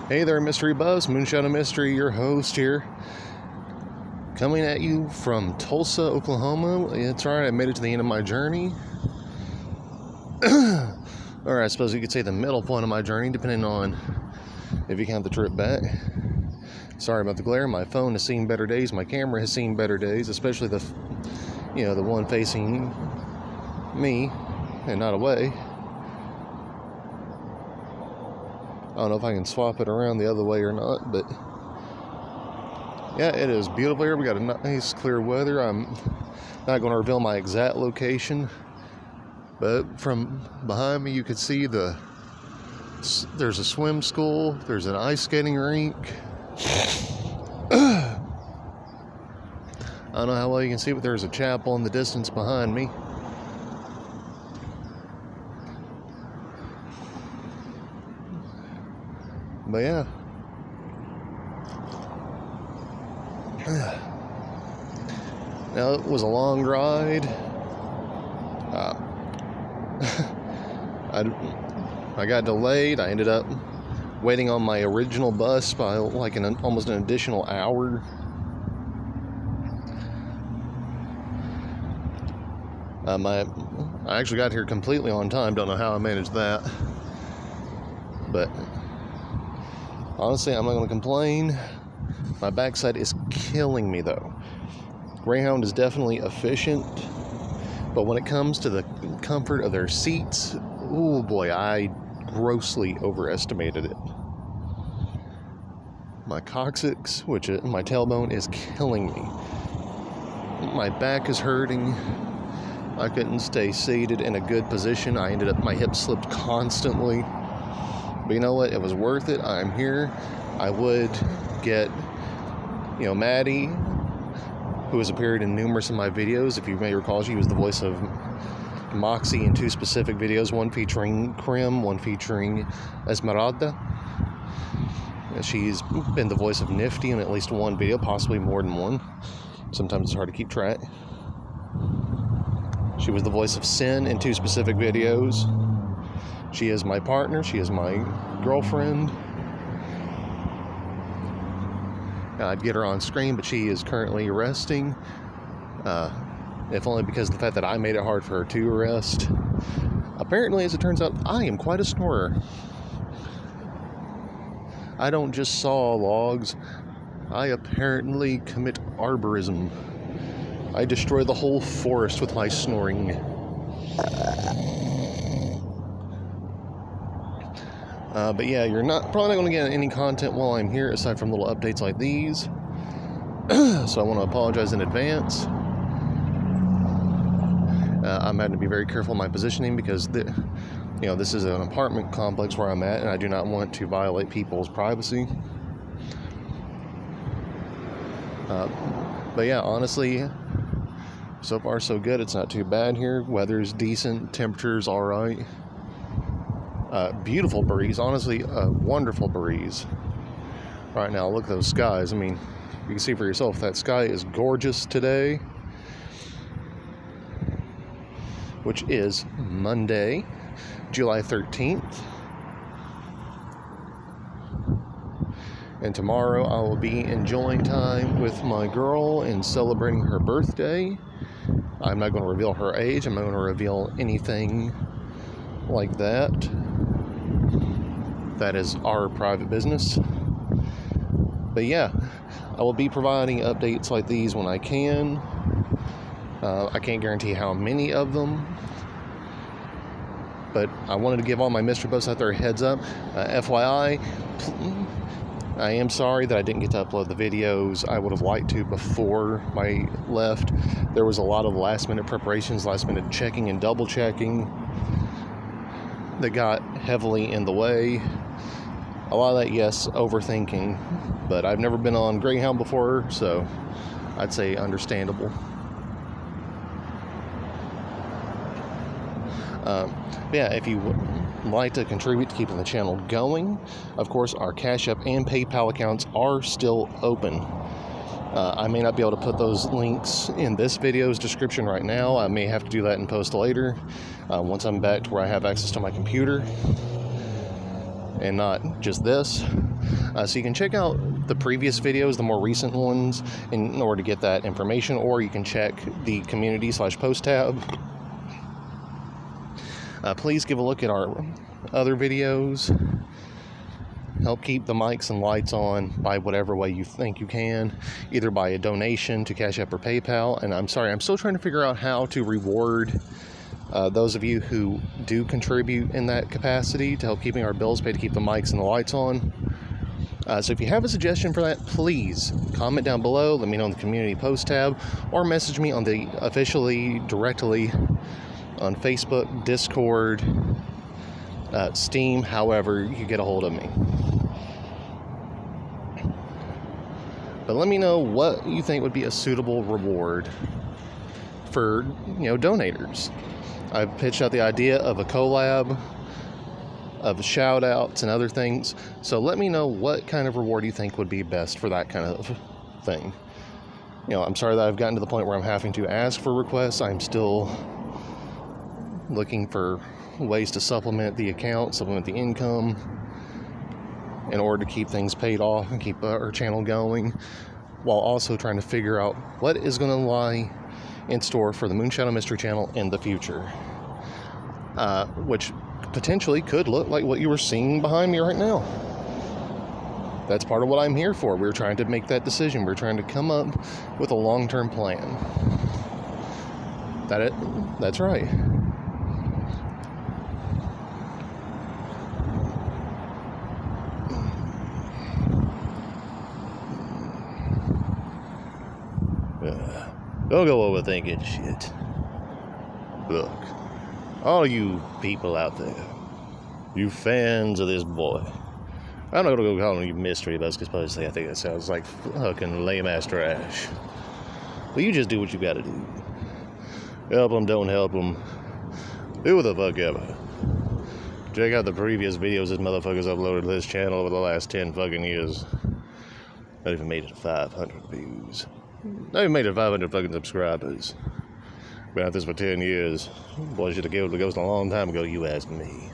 Hey there, Mystery Buzz, Moonshadow Mystery, your host here. Coming at you from Tulsa, Oklahoma. It's alright, I made it to the end of my journey. Or I suppose you could say the middle point of my journey, depending on if you count the trip back. Sorry about the glare, my phone has seen better days, my camera has seen better days, especially the one facing me and not away. I don't know if I can swap it around the other way or not, but yeah, it is beautiful here. We got a nice clear weather. I'm not going to reveal my exact location, but from behind me you can see there's a swim school, there's an ice skating rink. I don't know how well you can see, but there's a chapel in the distance behind me. But yeah, now it was a long ride. I got delayed. I ended up waiting on my original bus by like almost an additional hour. I actually got here completely on time. Don't know how I managed that, but honestly, I'm not going to complain. My backside is killing me though. Greyhound is definitely efficient, but when it comes to the comfort of their seats, oh boy, I grossly overestimated it. My coccyx, my tailbone, is killing me. My back is hurting. I couldn't stay seated in a good position. My hips slipped constantly. But you know what? It was worth it. I'm here. I would get, Maddie, who has appeared in numerous of my videos. If you may recall, she was the voice of Moxie in two specific videos, one featuring Krim, one featuring Esmeralda. She's been the voice of Nifty in at least one video, possibly more than one. Sometimes it's hard to keep track. She was the voice of Sin in two specific videos. She is my partner. She is my girlfriend. I'd get her on screen, but she is currently resting. If only because of the fact that I made it hard for her to rest. Apparently, as it turns out, I am quite a snorer. I don't just saw logs. I apparently commit arborism. I destroy the whole forest with my snoring. But yeah, you're probably not going to get any content while I'm here aside from little updates like these. So I want to apologize in advance. I'm having to be very careful in my positioning because this is an apartment complex where I'm at, and I do not want to violate people's privacy. But yeah, honestly, so far so good. It's not too bad here. Weather's decent. Temperature's all right. Beautiful breeze, honestly, a wonderful breeze right now. Look at those skies. I mean, you can see for yourself, that sky is gorgeous today, which is Monday, July 13th. And tomorrow I will be enjoying time with my girl and celebrating her birthday. I'm not going to reveal her age. I'm not going to reveal anything like that. That is our private business. But yeah, I will be providing updates like these when I can. I can't guarantee how many of them, but I wanted to give all my Mr. Buzz out there a heads up. FYI, I am sorry that I didn't get to upload the videos. I would have liked to before I left. There was a lot of last minute preparations, last minute checking and double checking that got heavily in the way. A lot of that, yes, overthinking, but I've never been on Greyhound before, so I'd say understandable. Yeah, if you would like to contribute to keeping the channel going, of course, our Cash App and PayPal accounts are still open. I may not be able to put those links in this video's description right now. I may have to do that in post later, once I'm back to where I have access to my computer. and not just this. So you can check out the previous videos, the more recent ones, in order to get that information, or you can check the community/post tab. Please give a look at our other videos. Help keep the mics and lights on by whatever way you think you can, either by a donation to Cash App or PayPal. And I'm sorry, I'm still trying to figure out how to reward those of you who do contribute in that capacity to help keeping our bills paid, to keep the mics and the lights on. So if you have a suggestion for that, please comment down below, let me know in the community post tab, or message me on the officially directly on Facebook, Discord, Steam, however you get a hold of me. But let me know what you think would be a suitable reward for, donators. I've pitched out the idea of a collab, of shout outs and other things. So let me know what kind of reward you think would be best for that kind of thing. I'm sorry that I've gotten to the point where I'm having to ask for requests. I'm still looking for ways to supplement the account, supplement the income, in order to keep things paid off and keep our channel going, while also trying to figure out what is going to lie in store for the Moonshadow Mystery Channel in the future, which potentially could look like what you were seeing behind me right now. That's part of what I'm here for. We're trying to make that decision. We're trying to come up with a long-term plan. That's right. Don't go overthinking shit. Look, all you people out there, you fans of this boy, I'm not gonna go calling you mystery busts because personally I think that sounds like fucking lame ass trash. But you just do what you gotta do. Help them, don't help them. Do what the fuck ever. Check out the previous videos this motherfucker's uploaded to this channel over the last 10 fucking years. Not even made it to 500 views. Not even made it 500 fucking subscribers. Been at this for 10 years. Boy, should have killed the ghost a long time ago, you ask me.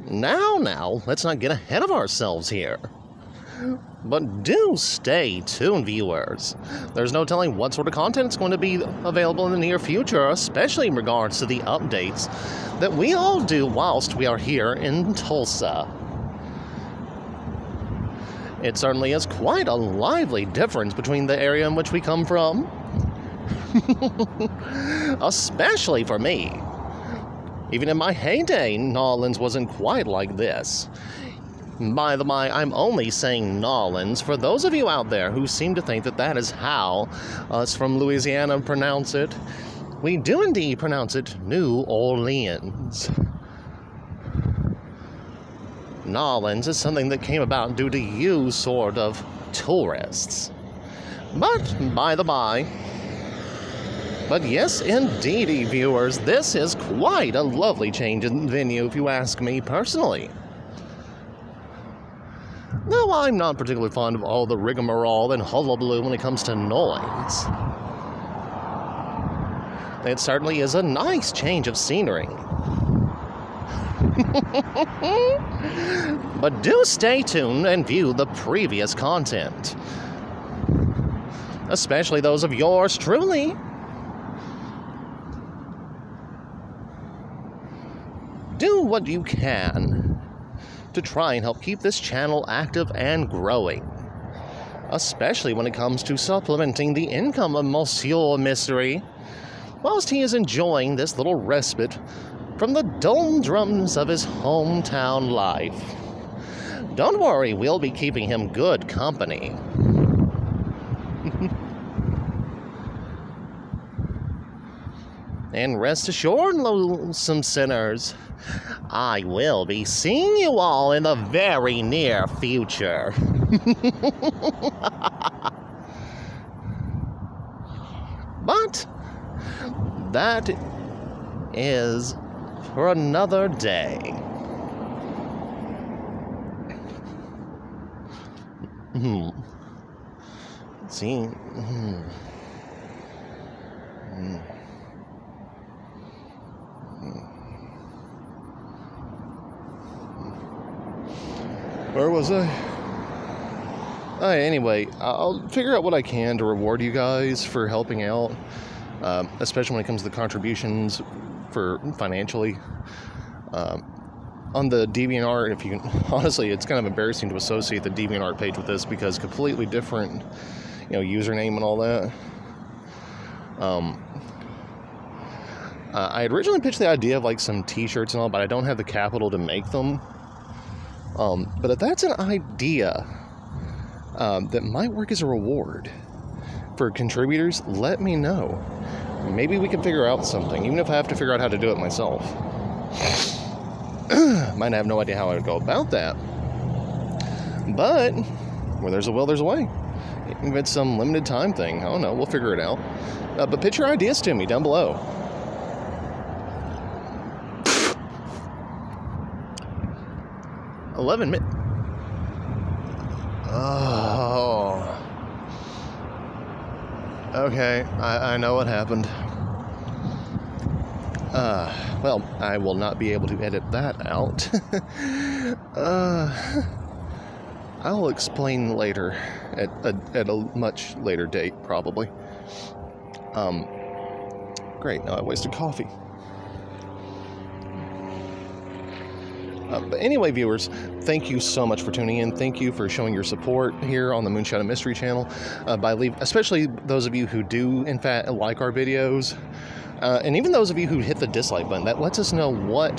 Now, let's not get ahead of ourselves here. But do stay tuned, viewers. There's no telling what sort of content is going to be available in the near future, especially in regards to the updates that we all do whilst we are here in Tulsa. It certainly is quite a lively difference between the area in which we come from. Especially for me. Even in my heyday, Nolans wasn't quite like this. By the way, I'm only saying Nolans for those of you out there who seem to think that that is how us from Louisiana pronounce it. We do indeed pronounce it New Orleans. Nolans is something that came about due to you sort of tourists. But, by the by, but yes, indeedy, viewers, this is quite a lovely change in venue if you ask me personally. Though I'm not particularly fond of all the rigmarole and hullabaloo when it comes to noise. It certainly is a nice change of scenery. But do stay tuned and view the previous content. Especially those of yours truly. Do what you can to try and help keep this channel active and growing, especially when it comes to supplementing the income of Monsieur Mystery, whilst he is enjoying this little respite from the doldrums of his hometown life. Don't worry, we'll be keeping him good company. And rest assured, loathsome sinners, I will be seeing you all in the very near future. But that is for another day. See? Where was I? Anyway, I'll figure out what I can to reward you guys for helping out, especially when it comes to the contributions for financially. On the DeviantArt, if you honestly, it's kind of embarrassing to associate the DeviantArt page with this because completely different, username and all that. I had originally pitched the idea of like some t-shirts and all, but I don't have the capital to make them. But if that's an idea that might work as a reward for contributors, let me know. Maybe we can figure out something, even if I have to figure out how to do it myself. Might have no idea how I would go about that. But where there's a will, there's a way. If it's some limited time thing, I don't know, we'll figure it out. But pitch your ideas to me down below. Oh. Okay, I know what happened. Well, I will not be able to edit that out. I'll explain later, at a much later date, probably. Great, now I wasted coffee. But anyway, viewers, thank you so much for tuning in. Thank you for showing your support here on the Moonshadow Mystery Channel, especially those of you who do, in fact, like our videos. And even those of you who hit the dislike button, that lets us know what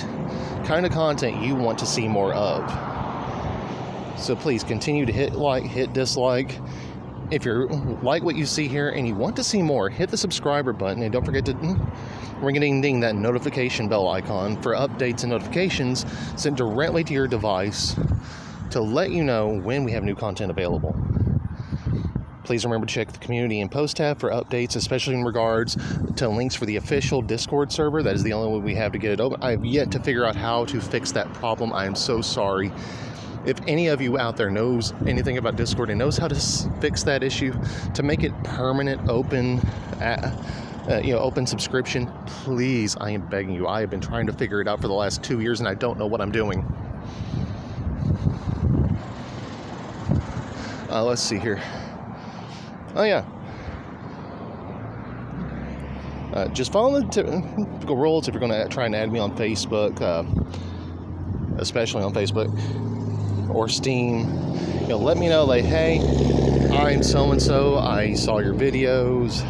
kind of content you want to see more of. So please continue to hit like, hit dislike. If you like what you see here and you want to see more, hit the subscriber button and don't forget to ring-a-ding-ding that notification bell icon for updates and notifications sent directly to your device to let you know when we have new content available. Please remember to check the community and post tab for updates, especially in regards to links for the official Discord server. That is the only way we have to get it open. I have yet to figure out how to fix that problem. I am so sorry. If any of you out there knows anything about Discord and knows how to fix that issue to make it permanent, open, open subscription, please, I am begging you. I have been trying to figure it out for the last 2 years and I don't know what I'm doing. Let's see here. Oh yeah. Just follow the typical rules if you're going to try and add me on Facebook, especially on Facebook or Steam. Let me know, like, hey, I'm so-and-so, I saw your videos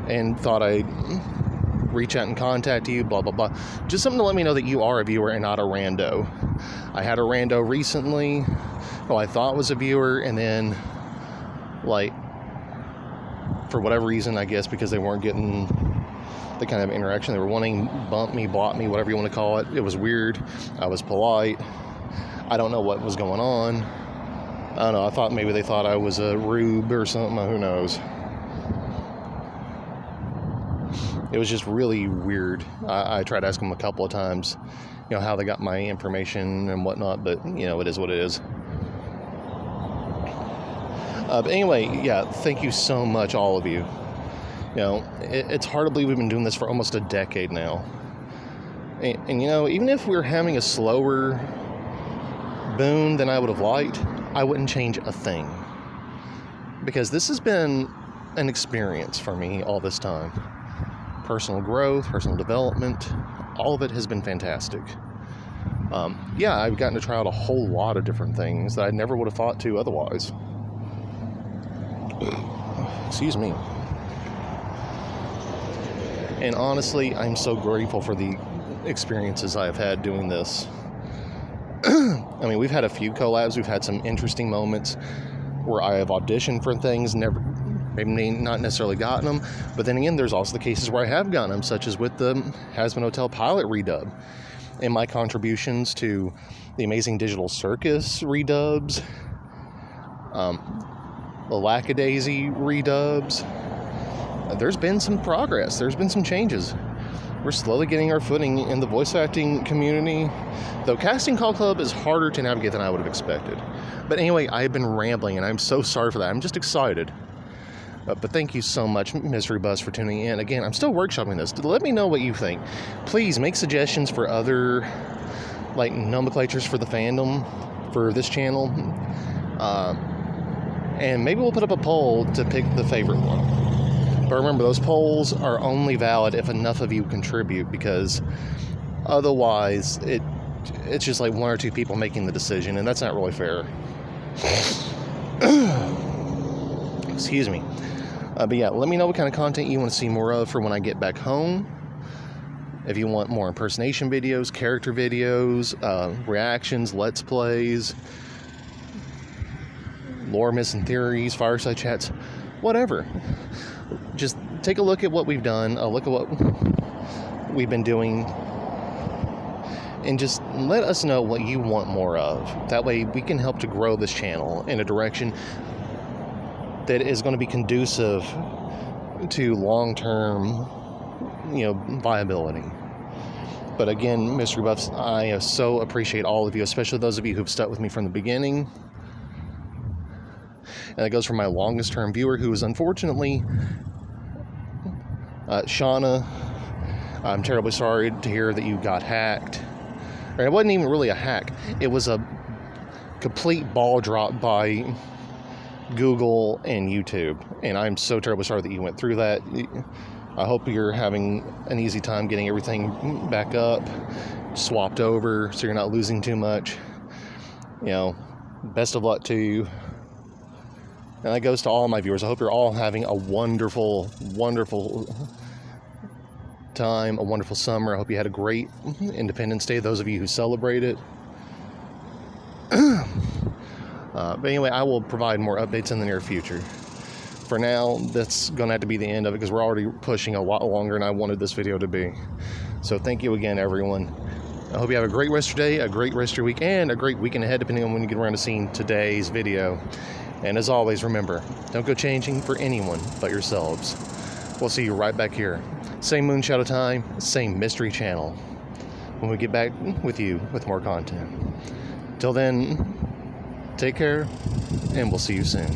and thought I'd reach out and contact you, blah, blah, blah. Just something to let me know that you are a viewer and not a rando. I had a rando recently who I thought was a viewer, and then, like, for whatever reason, I guess because they weren't getting the kind of interaction they were wanting, bump me, block me, whatever you want to call it. It was weird. I was polite. I don't know what was going on. I don't know. I thought maybe they thought I was a rube or something. Who knows? It was just really weird. I tried to ask them a couple of times, how they got my information and whatnot, but, it is what it is. But anyway, yeah, thank you so much, all of you. It's hard to believe we've been doing this for almost a decade now. And even if we're having a slower boon than I would have liked, I wouldn't change a thing. Because this has been an experience for me all this time. Personal growth, personal development, all of it has been fantastic. Yeah, I've gotten to try out a whole lot of different things that I never would have thought to otherwise. Excuse me. And honestly, I'm so grateful for the experiences I've had doing this. I mean, we've had a few collabs, we've had some interesting moments where I have auditioned for things, maybe not necessarily gotten them, but then again, there's also the cases where I have gotten them, such as with the Hazbin Hotel pilot redub, and my contributions to the Amazing Digital Circus redubs, the Lackadaisy redubs. There's been some progress, there's been some changes. We're slowly getting our footing in the voice acting community, though Casting Call Club is harder to navigate than I would have expected. But anyway, I've been rambling, and I'm so sorry for that. I'm just excited. But thank you so much, Mystery Bus, for tuning in. Again, I'm still workshopping this. Let me know what you think. Please make suggestions for other, like, nomenclatures for the fandom for this channel. And maybe we'll put up a poll to pick the favorite one. But remember, those polls are only valid if enough of you contribute, because otherwise it's just like one or two people making the decision, and that's not really fair. Excuse me. But yeah, let me know what kind of content you want to see more of for when I get back home. If you want more impersonation videos, character videos, reactions, let's plays, lore, myths, and theories, fireside chats, whatever. Just take a look at what we've done, look at what we've been doing, and just let us know what you want more of. That way we can help to grow this channel in a direction that is going to be conducive to long-term, viability. But again, Mystery Buffs, I so appreciate all of you, especially those of you who've stuck with me from the beginning. And that goes for my longest-term viewer, who is unfortunately Shauna. I'm terribly sorry to hear that you got hacked. Or it wasn't even really a hack. It was a complete ball drop by Google and YouTube, and I'm so terribly sorry that you went through that. I hope you're having an easy time getting everything back up, swapped over, so you're not losing too much. Best of luck to you. And that goes to all my viewers. I hope you're all having a wonderful, wonderful time, a wonderful summer. I hope you had a great Independence Day, those of you who celebrate it. But anyway, I will provide more updates in the near future. For now, that's going to have to be the end of it, because we're already pushing a lot longer than I wanted this video to be. So thank you again, everyone. I hope you have a great rest of your day, a great rest of your week, and a great weekend ahead, depending on when you get around to seeing today's video. And as always, remember, don't go changing for anyone but yourselves. We'll see you right back here. Same Moonshadow time, same mystery channel, when we get back with you with more content. Till then, take care, and we'll see you soon.